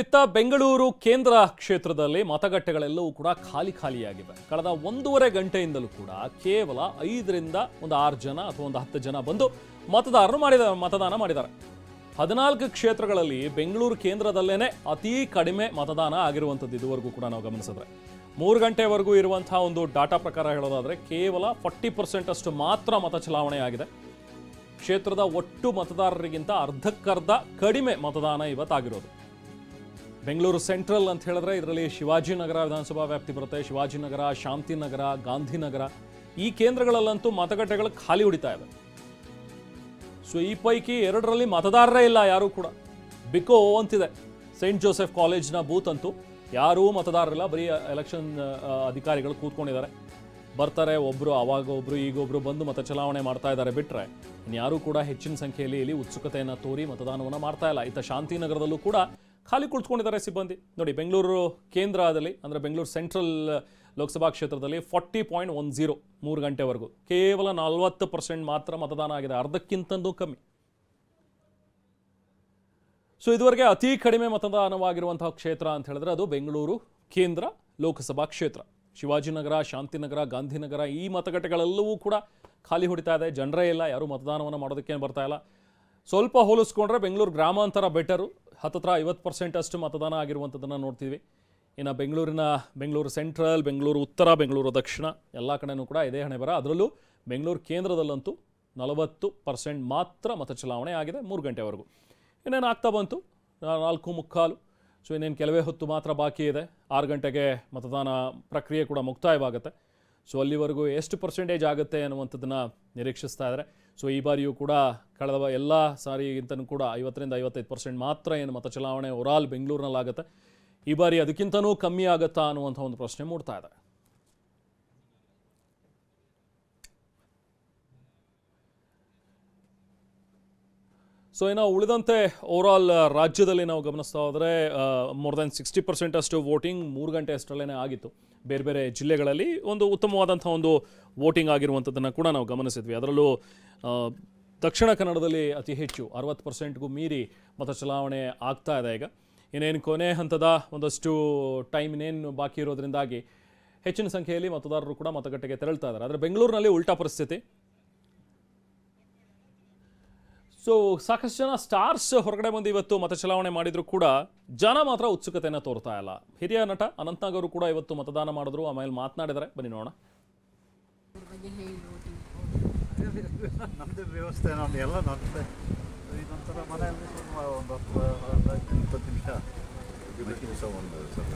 ಇತ್ತ ಬೆಂಗಳೂರು ಕೇಂದ್ರ ಕ್ಷೇತ್ರದಲ್ಲಿ ಮತಗಟ್ಟೆಗಳೆಲ್ಲವೂ ಕೂಡ ಖಾಲಿಯಾಗಿವೆ. ಕಳೆದ 1.5 ಗಂಟೆಯಿಂದಲೂ ಕೂಡ ಕೇವಲ 5ರಿಂದ 6 ಜನ ಅಥವಾ 10 ಜನ ಬಂದು ಮತದಾನ ಮಾಡಿದ್ದಾರೆ. 14 ಕ್ಷೇತ್ರಗಳಲ್ಲಿ ಬೆಂಗಳೂರು ಕೇಂದ್ರದಲ್ಲೇನೆ ಅತಿ ಕಡಿಮೆ ಮತದಾನ ಆಗಿರುವಂಥದ್ದು ಇದುವರೆಗೂ ಕೂಡ ನಾವು ಗಮನಿಸಿದ್ರೆ 3 ಗಂಟೆವರೆಗೂ ಇರುವಂತಹ ಒಂದು ಡಾಟಾ ಪ್ರಕಾರ ಹೇಳೋದಾದ್ರೆ ಕೇವಲ 40% ಅಷ್ಟು ಮಾತ್ರ ಮತ ಚಲಾವಣೆ ಆಗಿದೆ. ಕ್ಷೇತ್ರದ ಒಟ್ಟು ಮತದಾರರಿಗಿಂತ ಅರ್ಧಕ್ಕರ್ಧ ಕಡಿಮೆ ಮತದಾನ ಇವತ್ತಾಗಿರೋದು. ಬೆಂಗಳೂರು ಸೆಂಟ್ರಲ್ ಅಂತ ಹೇಳಿದ್ರೆ ಇದರಲ್ಲಿ ಶಿವಾಜಿನಗರ ವಿಧಾನಸಭಾ ವ್ಯಾಪ್ತಿ ಬರುತ್ತೆ. ಶಿವಾಜಿನಗರ, ಶಾಂತಿನಗರ, ಗಾಂಧಿನಗರ ಈ ಕೇಂದ್ರಗಳಲ್ಲಂತೂ ಮತಗಟ್ಟೆಗಳು ಖಾಲಿ ಉಳಿತಾ ಇವೆ. ಸೊ ಈ ಪೈಕಿ 2ರಲ್ಲಿ ಮತದಾರರೇ ಇಲ್ಲ ಯಾರೂ ಕೂಡ. ಬಿಕೋ ಅಂತಿದೆ. ಸೈಂಟ್ ಜೋಸೆಫ್ ಕಾಲೇಜ್ನ ಬೂತ್ ಅಂತೂ ಯಾರೂ ಮತದಾರರಿಲ್ಲ, ಬರೀ ಎಲೆಕ್ಷನ್ ಅಧಿಕಾರಿಗಳು ಕೂತ್ಕೊಂಡಿದ್ದಾರೆ. ಬರ್ತಾರೆ ಒಬ್ಬರು, ಅವಾಗ ಒಬ್ಬರು, ಈಗೊಬ್ಬರು ಬಂದು ಮತ ಚಲಾವಣೆ ಮಾಡ್ತಾ ಇದ್ದಾರೆ. ಬಿಟ್ಟರೆ ಇನ್ಯಾರೂ ಕೂಡ ಹೆಚ್ಚಿನ ಸಂಖ್ಯೆಯಲ್ಲಿ ಇಲ್ಲಿ ಉತ್ಸುಕತೆಯನ್ನು ತೋರಿ ಮತದಾನವನ್ನು ಮಾಡ್ತಾ ಇಲ್ಲ. ಇತ್ತ ಶಾಂತಿನಗರದಲ್ಲೂ ಕೂಡ ಖಾಲಿ ಕುಳಿತುಕೊಂಡಿದ್ದಾರೆ ಸಿಬ್ಬಂದಿ. ನೋಡಿ, ಬೆಂಗಳೂರು ಕೇಂದ್ರದಲ್ಲಿ ಅಂದರೆ ಬೆಂಗಳೂರು ಸೆಂಟ್ರಲ್ ಲೋಕಸಭಾ ಕ್ಷೇತ್ರದಲ್ಲಿ 40.10 3 ಗಂಟೆವರೆಗೂ ಕೇವಲ 40% ಮಾತ್ರ ಮತದಾನ ಆಗಿದೆ, ಅರ್ಧಕ್ಕಿಂತಂದು ಕಮ್ಮಿ. ಸೊ ಇದುವರೆಗೆ ಅತಿ ಕಡಿಮೆ ಮತದಾನವಾಗಿರುವಂತಹ ಕ್ಷೇತ್ರ ಅಂತ ಹೇಳಿದ್ರೆ ಅದು ಬೆಂಗಳೂರು ಕೇಂದ್ರ ಲೋಕಸಭಾ ಕ್ಷೇತ್ರ. ಶಿವಾಜಿನಗರ, ಶಾಂತಿನಗರ, ಗಾಂಧಿನಗರ ಈ ಮತಗಟ್ಟೆಗಳೆಲ್ಲವೂ ಕೂಡ ಖಾಲಿ ಹೊಡಿತಾ ಇದೆ. ಜನರೇ ಇಲ್ಲ, ಯಾರೂ ಮತದಾನವನ್ನು ಮಾಡೋದಕ್ಕೇನು ಬರ್ತಾ ಇಲ್ಲ. ಸ್ವಲ್ಪ ಹೋಲಿಸ್ಕೊಂಡ್ರೆ ಬೆಂಗಳೂರು ಗ್ರಾಮಾಂತರ ಬೆಟರು, ಹತ್ತಿರ 50% ಅಷ್ಟು ಮತದಾನ ಆಗಿರುವಂಥದ್ದನ್ನು ನೋಡ್ತೀವಿ. ಇನ್ನು ಬೆಂಗಳೂರು ಸೆಂಟ್ರಲ್, ಬೆಂಗಳೂರು ಉತ್ತರ, ಬೆಂಗಳೂರು ದಕ್ಷಿಣ ಎಲ್ಲ ಕಡೆಯೂ ಕೂಡ ಇದೇ ಹಣೆ ಬರ. ಅದರಲ್ಲೂ ಬೆಂಗಳೂರು ಕೇಂದ್ರದಲ್ಲಂತೂ 40% ಮಾತ್ರ ಮತ ಚಲಾವಣೆ ಆಗಿದೆ 3 ಗಂಟೆವರೆಗೂ. ಇನ್ನೇನು ಆಗ್ತಾ ಬಂತು 4:45. ಸೊ ಇನ್ನೇನು ಕೆಲವೇ ಹೊತ್ತು ಮಾತ್ರ ಬಾಕಿ ಇದೆ. 6 ಗಂಟೆಗೆ ಮತದಾನ ಪ್ರಕ್ರಿಯೆ ಕೂಡ ಮುಕ್ತಾಯವಾಗುತ್ತೆ. ಸೊ ಅಲ್ಲಿವರೆಗೂ ಎಷ್ಟು ಪರ್ಸೆಂಟೇಜ್ ಆಗುತ್ತೆ ಅನ್ನುವಂಥದ್ದನ್ನು ನಿರೀಕ್ಷಿಸ್ತಾ ಇದ್ದಾರೆ. ಸೊ ಈ ಬಾರಿಯೂ ಕೂಡ ಕಳೆದ ಎಲ್ಲ ಸಾರಿಗಿಂತನೂ ಕೂಡ 50ರಿಂದ 55% ಮಾತ್ರ ಏನು ಮತ ಚಲಾವಣೆ ಓವರಾಲ್ ಬೆಂಗಳೂರಿನಲ್ಲಾಗುತ್ತೆ. ಈ ಬಾರಿ ಅದಕ್ಕಿಂತನೂ ಕಮ್ಮಿ ಆಗುತ್ತಾ ಅನ್ನುವಂಥ ಒಂದು ಪ್ರಶ್ನೆ ಮೂಡ್ತಾ ಇದೆ. ಸೊ ಇನ್ನು ಉಳಿದಂತೆ ಓವರಾಲ್ ರಾಜ್ಯದಲ್ಲಿ ನಾವು ಗಮನಿಸ್ತಾ ಹೋದರೆ ಮೋರ್ ದೆನ್ 60% ಅಷ್ಟು ವೋಟಿಂಗ್ 3 ಗಂಟೆ ಅಷ್ಟರಲ್ಲೇ ಆಗಿತ್ತು. ಬೇರೆ ಬೇರೆ ಜಿಲ್ಲೆಗಳಲ್ಲಿ ಒಂದು ಉತ್ತಮವಾದಂಥ ಒಂದು ವೋಟಿಂಗ್ ಆಗಿರುವಂಥದ್ದನ್ನು ಕೂಡ ನಾವು ಗಮನಿಸಿದ್ವಿ. ಅದರಲ್ಲೂ ದಕ್ಷಿಣ ಕನ್ನಡದಲ್ಲಿ ಅತಿ ಹೆಚ್ಚು 60%ಗೂ ಮೀರಿ ಮತ ಚಲಾವಣೆ ಆಗ್ತಾ ಇದೆ. ಈಗ ಇನ್ನೇನು ಕೊನೆ ಹಂತದ ಒಂದಷ್ಟು ಟೈಮ್ ಇನ್ನೇನು ಬಾಕಿ ಇರೋದ್ರಿಂದಾಗಿ ಹೆಚ್ಚಿನ ಸಂಖ್ಯೆಯಲ್ಲಿ ಮತದಾರರು ಕೂಡ ಮತಗಟ್ಟೆಗೆ ತೆರಳ್ತಾ ಇದ್ದಾರೆ. ಆದರೆ ಬೆಂಗಳೂರಿನಲ್ಲಿ ಉಲ್ಟಾ ಪರಿಸ್ಥಿತಿ. ಸೊ ಸಾಕಷ್ಟು ಜನ ಸ್ಟಾರ್ಸ್ ಹೊರಗಡೆ ಬಂದು ಇವತ್ತು ಮತ ಚಲಾವಣೆ ಮಾಡಿದ್ರು ಕೂಡ ಜನ ಮಾತ್ರ ಉತ್ಸುಕತೆಯನ್ನು ತೋರ್ತಾ ಇಲ್ಲ. ಹಿರಿಯ ನಟ ಅನಂತ್ನಾಗ್ ಅವರು ಕೂಡ ಇವತ್ತು ಮತದಾನ ಮಾಡಿದ್ರು, ಆಮೇಲೆ ಮಾತನಾಡಿದ್ದಾರೆ. ಬನ್ನಿ ನೋಡೋಣ. ನಮ್ಮದೇ ವ್ಯವಸ್ಥೆ ಎಲ್ಲ ನಮ್ಮದೇ. ಇದೊಂಥರ ಮನೆಯಲ್ಲಿ ಒಂದು 20 ನಿಮಿಷ ಒಂದು ಸ್ವಲ್ಪ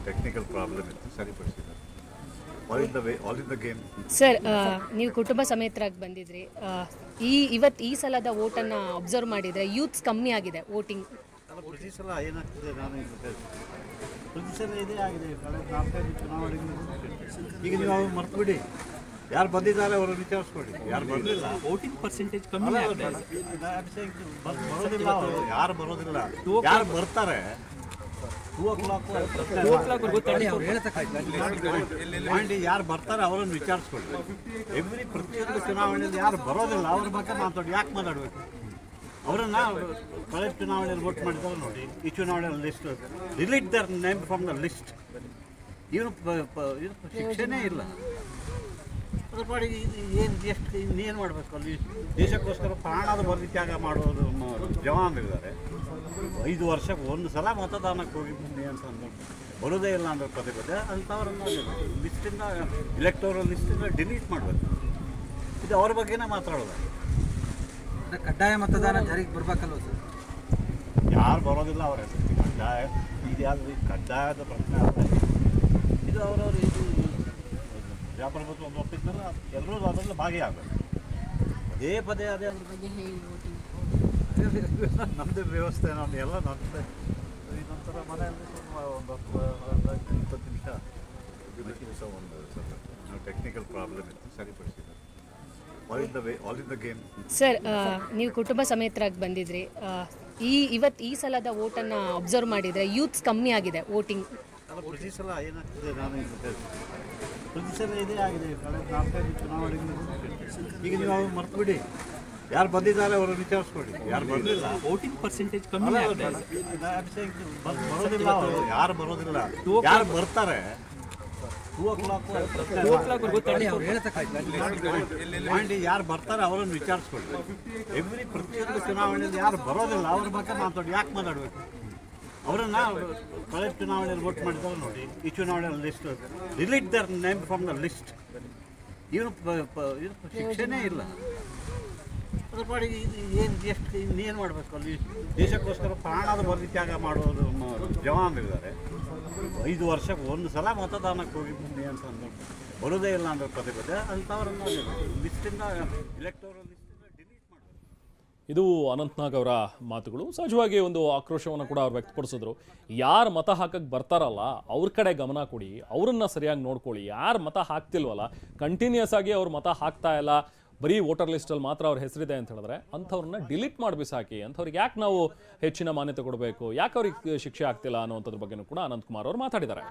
ಟೆಕ್ನಿಕಲ್ ಪ್ರಾಬ್ಲಮ್ ಇತ್ತು, ಸರಿಪಡಿಸಿದ್ದಾರೆ. All in the game. Sir, ನೀವು ಕುಟುಂಬ ಸಮೇತರಾಗಿ ಬಂದಿದ್ರಿ. ಈ ಸಲದ ವೋಟನ್ನು ಅಬ್ಸರ್ವ್ ಮಾಡಿದರೆ ಯೂತ್ಸ್ ಕಮ್ಮಿ ಆಗಿದೆ ವೋಟಿಂಗ್. ಅಲ್ಲ, ಪ್ರತಿ ಸಲ ಏನಾಗ್ತದೆ, ನಾನು ಪ್ರತಿ ಸಲ ಇದೇ ಆಗಿದೆ. ಕಳೆದ 4-5 ಚುನಾವಣೆಗಳು ಈಗ ನೀವು ಅವ್ರು ಮರ್ತು ಬಿಡಿ. ಯಾರು ಬಂದಿದ್ದಾರೆ ಅವರು ವಿಚಾರಿಸ್ಕೊಳ್ಳಿ. ಯಾರು ಬರಲಿಲ್ಲ, ವೋಟಿಂಗ್ ಪರ್ಸೆಂಟೇಜ್ ಕಮ್ಮಿ ಬರೋದಿಲ್ಲ. ಯಾರು ಬರೋದಿಲ್ಲ, ಯಾರು ಬರ್ತಾರೆ 2 o'clock ಯಾರು ಬರ್ತಾರೆ ಅವರನ್ನು ವಿಚಾರಿಸ್ಕೊಳ್ಳಿ. ಪ್ರತಿಯೊಂದು ಚುನಾವಣೆಯಲ್ಲಿ ಯಾರು ಬರೋದಿಲ್ಲ ಅವ್ರ ಬಗ್ಗೆ ಮಾತಾಡಿ. ಯಾಕೆ ಮಾತಾಡಬೇಕು? ಅವರನ್ನ ಕಳೆದ ಚುನಾವಣೆಯಲ್ಲಿ ವೋಟ್ ಮಾಡಿದವರು ನೋಡಿ, ಈ ಚುನಾವಣೆಯಲ್ಲಿ list delete their name from the list. ಇವನು ಶಿಕ್ಷೆನೇ ಇಲ್ಲ. ಅದ್ರ ಪಾಡಿಗೆ ಏನು ಎಷ್ಟು ಇನ್ನೇನು ಮಾಡಬೇಕು? ಅಲ್ಲಿ ದೇಶಕ್ಕೋಸ್ಕರ ಪ್ರಾಣದ ಬಲಿ ತ್ಯಾಗ ಮಾಡೋರು ಜವಾನರಿದ್ದಾರೆ. 5 ವರ್ಷಕ್ಕೆ 1 ಸಲ ಮತದಾನಕ್ಕೆ ಹೋಗಿ ಬನ್ನಿ ಅಂತ ಬರೋದೇ ಇಲ್ಲ ಅಂದ್ರೆ ಪದೇ ಅಂಥವ್ರನ್ನ ಲಿಸ್ಟಿಂದ, ಇಲೆಕ್ಟೋರಲ್ ಲಿಸ್ಟಿಂದ ಡಿಲೀಟ್ ಮಾಡಬೇಕು. ಇದು ಅವ್ರ ಬಗ್ಗೆನೇ ಮಾತಾಡೋದು. ಕಡ್ಡಾಯ ಮತದಾನ ಜಾರಿಗೆ ಬರಬೇಕಲ್ವ ಸರ್? ಯಾರು ಬರೋದಿಲ್ಲ ಅವರ ಹೆಸರು ಕಡ್ಡಾಯ. ಇದು ಯಾವುದು ಕಡ್ಡಾಯದ ಪ್ರಶ್ನೆ ಅಲ್ಲ. ಇದು ಅವರವರು ಇದು ಪ್ರಜಾಪ್ರಭುತ್ವ ಒಪ್ಪಿದ್ಮೇಲೆ ಎಲ್ಲರೂ ಅದರಲ್ಲಿ ಭಾಗಿಯಾಗಬೇಕು. ಪದೇ ಅದೇ ಅದ್ರ ಬಗ್ಗೆ ನಮ್ಮದೇ ವ್ಯವಸ್ಥೆ ಎಲ್ಲ ನಮ್ಮದೇ. ಇದೊಂಥರ ಮನೆಯಲ್ಲಿ ಒಂದು 20 ನಿಮಿಷ ಒಂದು ಸ್ವಲ್ಪ ಟೆಕ್ನಿಕಲ್ ಪ್ರಾಬ್ಲಮ್ ಇತ್ತು, ಸರಿಪಡಿಸಿದ್ದಾರೆ. All in the game. Sir, ನೀವು ಕುಟುಂಬ ಸಮೇತರಾಗಿ ಬಂದಿದ್ರಿ. ಈ ಸಲದ ವೋಟನ್ನು ಅಬ್ಸರ್ವ್ ಮಾಡಿದರೆ ಯೂತ್ಸ್ ಕಮ್ಮಿ ಆಗಿದೆ ವೋಟಿಂಗ್. ಅಲ್ಲ, ಪ್ರತಿ ಸಲ ಏನಾಗ್ತದೆ, ನಾನು ಪ್ರತಿ ಸಲ ಇದೇ ಆಗಿದೆ. ಕಳೆದ 4-5 ಚುನಾವಣೆಗಳು ಈಗ ನೀವು ಅವ್ರು ಮರ್ತು ಬಿಡಿ. ಯಾರು ಬಂದಿದ್ದಾರೆ ಅವರನ್ನು ವಿಚಾರಿಸ್ಕೊಳ್ಳಿ. ಯಾರು ಬರಲಿಲ್ಲ, ವೋಟಿಂಗ್ ಪರ್ಸೆಂಟೇಜ್ ಕಮ್ಮಿ ಆಗ್ತಾ ಇದೆ. ಬರೋದಿಲ್ಲ ಅವರು, ಯಾರು ಬರೋದಿಲ್ಲ, ಯಾರು ಬರ್ತಾರೆ 2 o'clock ಮಾಡಿ ಯಾರು ಬರ್ತಾರೆ ಅವರನ್ನು ವಿಚಾರಿಸ್ಕೊಳ್ಳಿ. ಪ್ರತಿಯೊಂದು ಚುನಾವಣೆಯಲ್ಲಿ ಯಾರು ಬರೋದಿಲ್ಲ ಅವ್ರ ಬಗ್ಗೆ ಮಾತಾಡಿ, ಯಾಕೆ ಮಾತಾಡಬೇಕು? ಅವರನ್ನ ಕಳೆದ ಚುನಾವಣೆಯಲ್ಲಿ ವೋಟ್ ಮಾಡಿದ್ದಾರೆ ನೋಡಿ, ಈ ಚುನಾವಣೆಯಲ್ಲಿ list delete their name from the list. ಇವನು ಶಿಕ್ಷೆನೇ ಇಲ್ಲ. ಅದ್ರ ಪಾಡಿಗೆ ಏನು ಎಷ್ಟು ಇನ್ನೇನು ಮಾಡಬೇಕು? ಅಲ್ಲಿ ದೇಶಕ್ಕೋಸ್ಕರ ಪ್ರಾಣದ ಬಲಿ ತ್ಯಾಗ ಮಾಡೋರು ಜವಾನರಿದ್ದಾರೆ. 5 ವರ್ಷಕ್ಕೆ 1 ಸಲ ಮತದಾನಕ್ಕೆ ಹೋಗಿ ಬನ್ನಿ ಅಂತ ಬರೋದೇ ಇಲ್ಲ ಅಂದ್ರೆ ಪದೇ ಪದೇ ಅಂಥವ್ರನ್ನ ಲಿಸ್ಟಿಂದ ಇಲೆಕ್ಟೋರಲ್ ಲಿಸ್ಟಿಂದ ಡಿಲೀಟ್ ಮಾಡಬೇಕು. ಇದು ಅನಂತನಾಗ್ ಅವರ ಮಾತುಗಳು. ಸಹಜವಾಗಿ ಒಂದು ಆಕ್ರೋಶವನ್ನು ಕೂಡ ಅವ್ರು ವ್ಯಕ್ತಪಡಿಸಿದ್ರು. ಯಾರು ಮತ ಹಾಕಕ್ಕೆ ಬರ್ತಾರಲ್ಲ ಅವ್ರ ಕಡೆ ಗಮನ ಕೊಡಿ, ಅವ್ರನ್ನ ಸರಿಯಾಗಿ ನೋಡ್ಕೊಳ್ಳಿ. ಯಾರು ಮತ ಹಾಕ್ತಿಲ್ವಲ್ಲ, ಕಂಟಿನ್ಯೂಸ್ ಆಗಿ ಅವ್ರು ಮತ ಹಾಕ್ತಾ ಇಲ್ಲ, ಬರೀ ವೋಟರ್ ಲಿಸ್ಟಲ್ಲಿ ಮಾತ್ರ ಅವ್ರ ಹೆಸರಿದೆ ಅಂತ ಹೇಳಿದ್ರೆ ಅಂಥವ್ರನ್ನ ಡಿಲೀಟ್ ಮಾಡಿ ಬಿಸಾಕಿ. ಅಂಥವ್ರಿಗೆ ಯಾಕೆ ನಾವು ಹೆಚ್ಚಿನ ಮಾನ್ಯತೆ ಕೊಡಬೇಕು, ಯಾಕೆ ಅವ್ರಿಗೆ ಶಿಕ್ಷೆ ಆಗ್ತಿಲ್ಲ ಅನ್ನೋಂಥದ್ರ ಬಗ್ಗೆನೂ ಕೂಡ ಅನಂತಕುಮಾರ್ ಅವರು ಮಾತಾಡಿದ್ದಾರೆ.